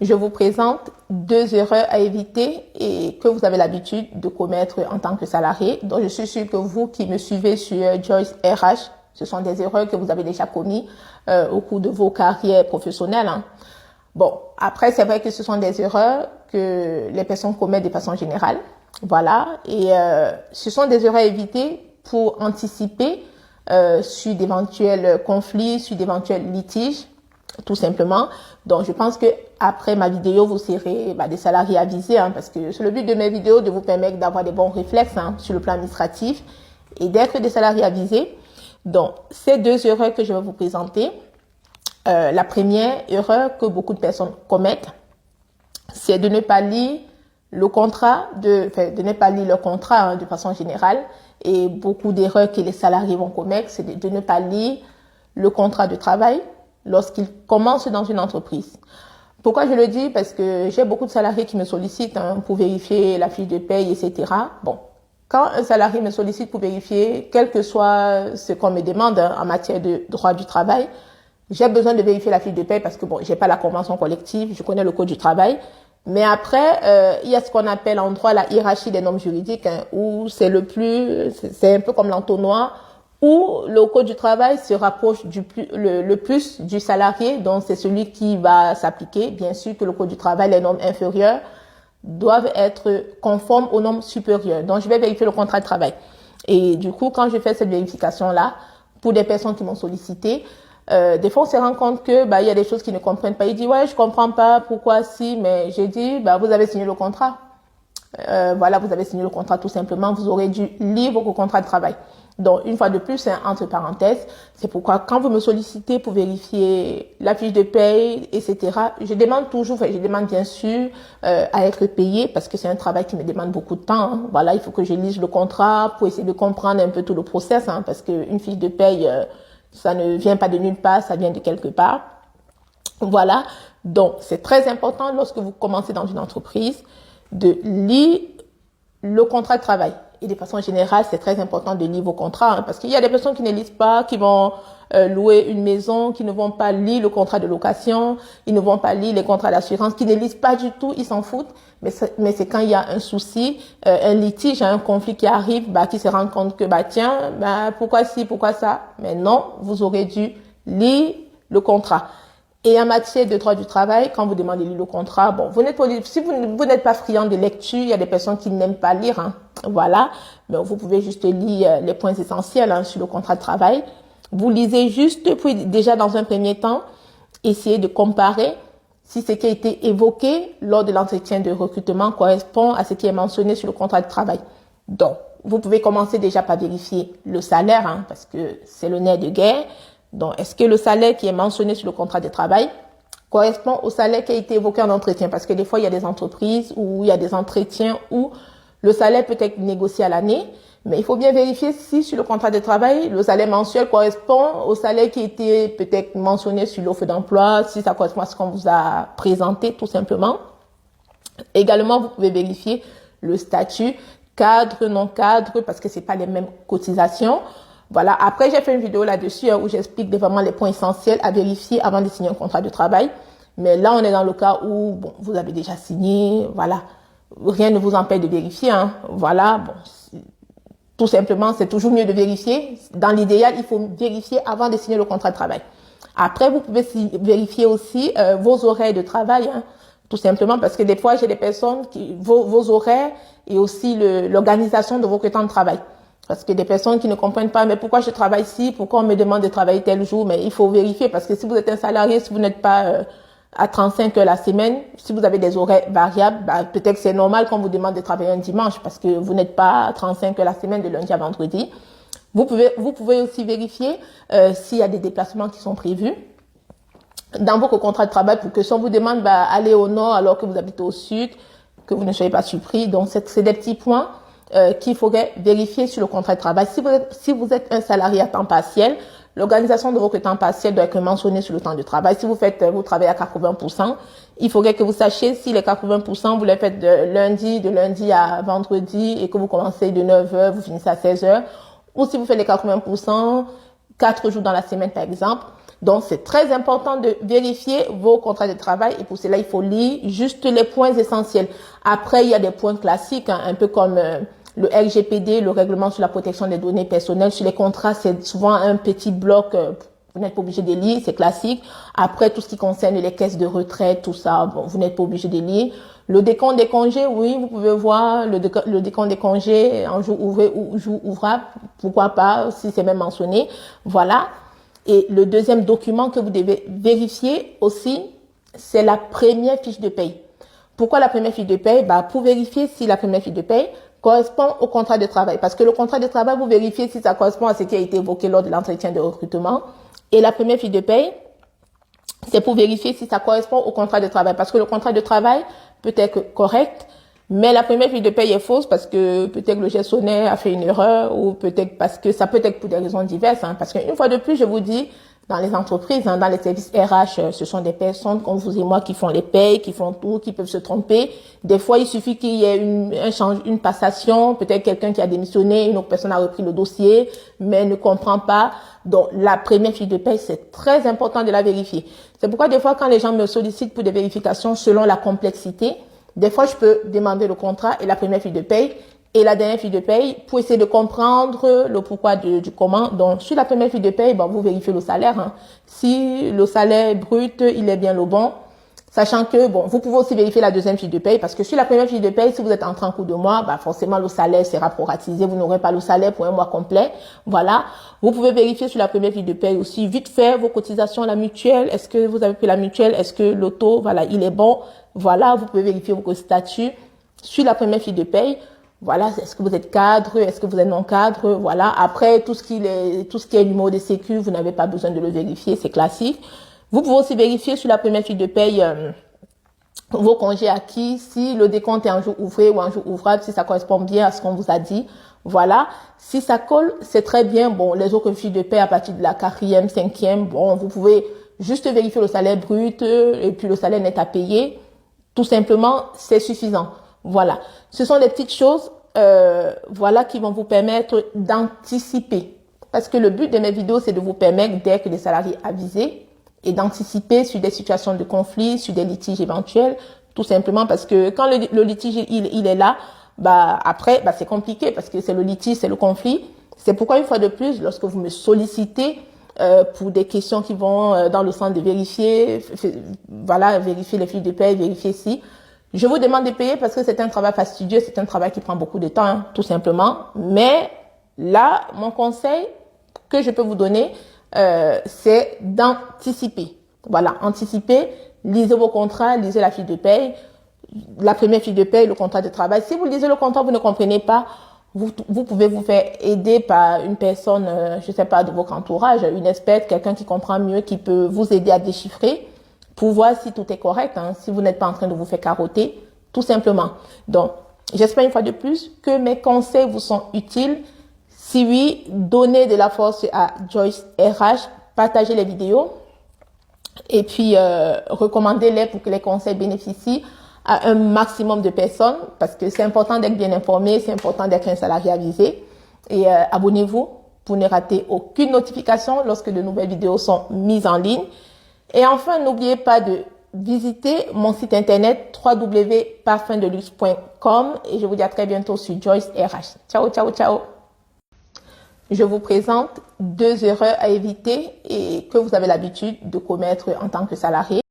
je vous présente 2 erreurs à éviter et que vous avez l'habitude de commettre en tant que salarié. Donc, je suis sûre que vous qui me suivez sur Joyce RH, ce sont des erreurs que vous avez déjà commises au cours de vos carrières professionnelles. Hein. Bon, après, c'est vrai que ce sont des erreurs que les personnes commettent de façon générale. Voilà, et ce sont des erreurs à éviter pour anticiper sur d'éventuels conflits, sur d'éventuels litiges, tout simplement. Donc, je pense que après ma vidéo, vous serez des salariés avisés, hein, parce que c'est le but de mes vidéos de vous permettre d'avoir des bons réflexes sur le plan administratif et d'être des salariés avisés. Donc, ces 2 erreurs que je vais vous présenter, la première erreur que beaucoup de personnes commettent, c'est de ne pas lire le contrat, de ne pas lire le contrat de façon générale. Et beaucoup d'erreurs que les salariés vont commettre, c'est de ne pas lire le contrat de travail lorsqu'ils commencent dans une entreprise. Pourquoi je le dis? Parce que j'ai beaucoup de salariés qui me sollicitent pour vérifier la fiche de paye, etc. Bon, quand un salarié me sollicite pour vérifier, quel que soit ce qu'on me demande en matière de droit du travail, j'ai besoin de vérifier la fiche de paye parce que bon, j'ai pas la convention collective, je connais le code du travail. Mais après, il y a ce qu'on appelle en droit la hiérarchie des normes juridiques, où c'est un peu comme l'entonnoir, où le code du travail se rapproche le plus du salarié, donc c'est celui qui va s'appliquer. Bien sûr que le code du travail, les normes inférieures doivent être conformes aux normes supérieures. Donc, je vais vérifier le contrat de travail. Et du coup, quand je fais cette vérification-là, pour des personnes qui m'ont sollicité, des fois, on se rend compte que il y a des choses qu'ils ne comprennent pas. Ils disent ouais, je comprends pas pourquoi si, mais j'ai dit vous avez signé le contrat. Voilà, vous avez signé le contrat tout simplement. Vous aurez dû lire votre contrat de travail. Donc, une fois de plus, entre parenthèses, c'est pourquoi quand vous me sollicitez pour vérifier la fiche de paye, etc., je demande bien sûr à être payé parce que c'est un travail qui me demande beaucoup de temps. Hein. Voilà, il faut que je lise le contrat pour essayer de comprendre un peu tout le process, parce qu'une fiche de paye ça ne vient pas de nulle part, ça vient de quelque part. Voilà. Donc, c'est très important lorsque vous commencez dans une entreprise de lire le contrat de travail. Et de façon générale, c'est très important de lire vos contrats, parce qu'il y a des personnes qui ne lisent pas, qui vont louer une maison, qui ne vont pas lire le contrat de location, ils ne vont pas lire les contrats d'assurance, qui ne lisent pas du tout, ils s'en foutent. Mais c'est quand il y a un souci, un litige, un conflit qui arrive, qui se rendent compte que pourquoi ci, pourquoi ça. Mais non, vous aurez dû lire le contrat. Et en matière de droit du travail, quand vous demandez de lire le contrat, si vous n'êtes pas friand de lecture, il y a des personnes qui n'aiment pas lire, voilà. Mais vous pouvez juste lire les points essentiels sur le contrat de travail. Vous lisez juste, puis déjà dans un premier temps, essayez de comparer si ce qui a été évoqué lors de l'entretien de recrutement correspond à ce qui est mentionné sur le contrat de travail. Donc, vous pouvez commencer déjà par vérifier le salaire, parce que c'est le nerf de guerre. Donc, est-ce que le salaire qui est mentionné sur le contrat de travail correspond au salaire qui a été évoqué en entretien? Parce que des fois, il y a des entreprises où il y a des entretiens où le salaire peut être négocié à l'année, mais il faut bien vérifier si sur le contrat de travail, le salaire mensuel correspond au salaire qui a été peut-être mentionné sur l'offre d'emploi, si ça correspond à ce qu'on vous a présenté, tout simplement. Également, vous pouvez vérifier le statut cadre, non cadre, parce que c'est pas les mêmes cotisations. Voilà. Après, j'ai fait une vidéo là-dessus où j'explique vraiment les points essentiels à vérifier avant de signer un contrat de travail. Mais là, on est dans le cas où, vous avez déjà signé, voilà. Rien ne vous empêche de vérifier, Voilà. Tout simplement, c'est toujours mieux de vérifier. Dans l'idéal, il faut vérifier avant de signer le contrat de travail. Après, vous pouvez vérifier aussi vos horaires de travail, tout simplement parce que des fois, j'ai des personnes vos horaires et aussi l'organisation de votre temps de travail. Parce que des personnes qui ne comprennent pas, mais pourquoi je travaille ici, pourquoi on me demande de travailler tel jour, mais il faut vérifier parce que si vous êtes un salarié, si vous n'êtes pas à 35 heures la semaine, si vous avez des horaires variables, peut-être que c'est normal qu'on vous demande de travailler un dimanche parce que vous n'êtes pas à 35 heures la semaine de lundi à vendredi. Vous pouvez aussi vérifier s'il y a des déplacements qui sont prévus dans votre contrat de travail pour que si on vous demande aller au nord alors que vous habitez au sud, que vous ne soyez pas surpris. Donc, c'est des petits points qu'il faudrait vérifier sur le contrat de travail. Si vous êtes un salarié à temps partiel, l'organisation de votre temps partiel doit être mentionnée sur le temps de travail. Si vous travaillez à 80%, il faudrait que vous sachiez si les 80%, vous les faites de lundi à vendredi et que vous commencez de 9 heures, vous finissez à 16 heures. Ou si vous faites les 80%, 4 jours dans la semaine, par exemple. Donc, c'est très important de vérifier vos contrats de travail et pour cela, il faut lire juste les points essentiels. Après, il y a des points classiques, hein, un peu comme le RGPD, le règlement sur la protection des données personnelles. Sur les contrats, c'est souvent un petit bloc, vous n'êtes pas obligé de lire, c'est classique. Après, tout ce qui concerne les caisses de retraite, tout ça, bon, vous n'êtes pas obligé de lire. Le décompte des congés, oui, vous pouvez voir le décompte des congés en jour ouvré ou jour ouvrable, pourquoi pas, si c'est même mentionné. Voilà. Et le deuxième document que vous devez vérifier aussi, c'est la première fiche de paye. Pourquoi la première fiche de paye? Pour vérifier si la première fiche de paye correspond au contrat de travail. Parce que le contrat de travail, vous vérifiez si ça correspond à ce qui a été évoqué lors de l'entretien de recrutement. Et la première fiche de paye, c'est pour vérifier si ça correspond au contrat de travail. Parce que le contrat de travail peut être correct, mais la première fiche de paye est fausse parce que peut-être le gestionnaire a fait une erreur ou peut-être parce que ça peut être pour des raisons diverses. Hein, parce qu'une fois de plus, je vous dis, dans les entreprises, hein, dans les services RH, ce sont des personnes comme vous et moi qui font les payes, qui font tout, qui peuvent se tromper. Des fois, il suffit qu'il y ait une passation, peut-être quelqu'un qui a démissionné, une autre personne a repris le dossier, mais ne comprend pas. Donc, la première fiche de paye, c'est très important de la vérifier. C'est pourquoi des fois, quand les gens me sollicitent pour des vérifications selon la complexité, des fois, je peux demander le contrat et la première fiche de paye et la dernière fiche de paye pour essayer de comprendre le pourquoi du comment. Donc, sur la première fiche de paye, vous vérifiez le salaire. Hein. Si le salaire brut, il est bien le bon, sachant que, vous pouvez aussi vérifier la deuxième fiche de paye parce que sur la première fiche de paye, si vous êtes entré en cours de mois, forcément, le salaire sera proratisé. Vous n'aurez pas le salaire pour un mois complet. Voilà. Vous pouvez vérifier sur la première fiche de paye aussi, vite fait, vos cotisations, la mutuelle. Est-ce que vous avez pris la mutuelle? Est-ce que le taux, il est bon? Voilà. Vous pouvez vérifier vos statuts sur la première fiche de paye. Voilà, est-ce que vous êtes cadre, est-ce que vous êtes non cadre, voilà. Après, tout ce qui est numéro de sécu, vous n'avez pas besoin de le vérifier, c'est classique. Vous pouvez aussi vérifier sur la première fiche de paye vos congés acquis, si le décompte est un jour ouvré ou un jour ouvrable, si ça correspond bien à ce qu'on vous a dit. Voilà. Si ça colle, c'est très bien. Bon, les autres fiches de paie à partir de la 4e, 5e, vous pouvez juste vérifier le salaire brut et puis le salaire net à payer. Tout simplement, c'est suffisant. Voilà. Ce sont des petites choses, qui vont vous permettre d'anticiper. Parce que le but de mes vidéos, c'est de vous permettre d'être des salariés avisés et d'anticiper sur des situations de conflit, sur des litiges éventuels. Tout simplement parce que quand le litige, il est là, après, c'est compliqué parce que c'est le litige, c'est le conflit. C'est pourquoi, une fois de plus, lorsque vous me sollicitez, pour des questions qui vont dans le sens de vérifier, vérifier les fiches de paie, vérifier si. Je vous demande de payer parce que c'est un travail fastidieux, c'est un travail qui prend beaucoup de temps, hein, tout simplement. Mais là, mon conseil que je peux vous donner, c'est d'anticiper. Voilà, anticiper, lisez vos contrats, lisez la fiche de paie, la première fiche de paie, le contrat de travail. Si vous lisez le contrat, vous ne comprenez pas, vous pouvez vous faire aider par une personne, je sais pas, de votre entourage, une experte, quelqu'un qui comprend mieux, qui peut vous aider à déchiffrer pour voir si tout est correct, hein, si vous n'êtes pas en train de vous faire carotter, tout simplement. Donc, j'espère une fois de plus que mes conseils vous sont utiles. Si oui, donnez de la force à Joyce RH, partagez les vidéos et puis recommandez-les pour que les conseils bénéficient à un maximum de personnes parce que c'est important d'être bien informé, c'est important d'être un salarié avisé. Et abonnez-vous pour ne rater aucune notification lorsque de nouvelles vidéos sont mises en ligne. Et enfin, n'oubliez pas de visiter mon site internet www.parfumdeluxe.com et je vous dis à très bientôt sur Joyce RH. Ciao, ciao, ciao. Je vous présente 2 erreurs à éviter et que vous avez l'habitude de commettre en tant que salarié.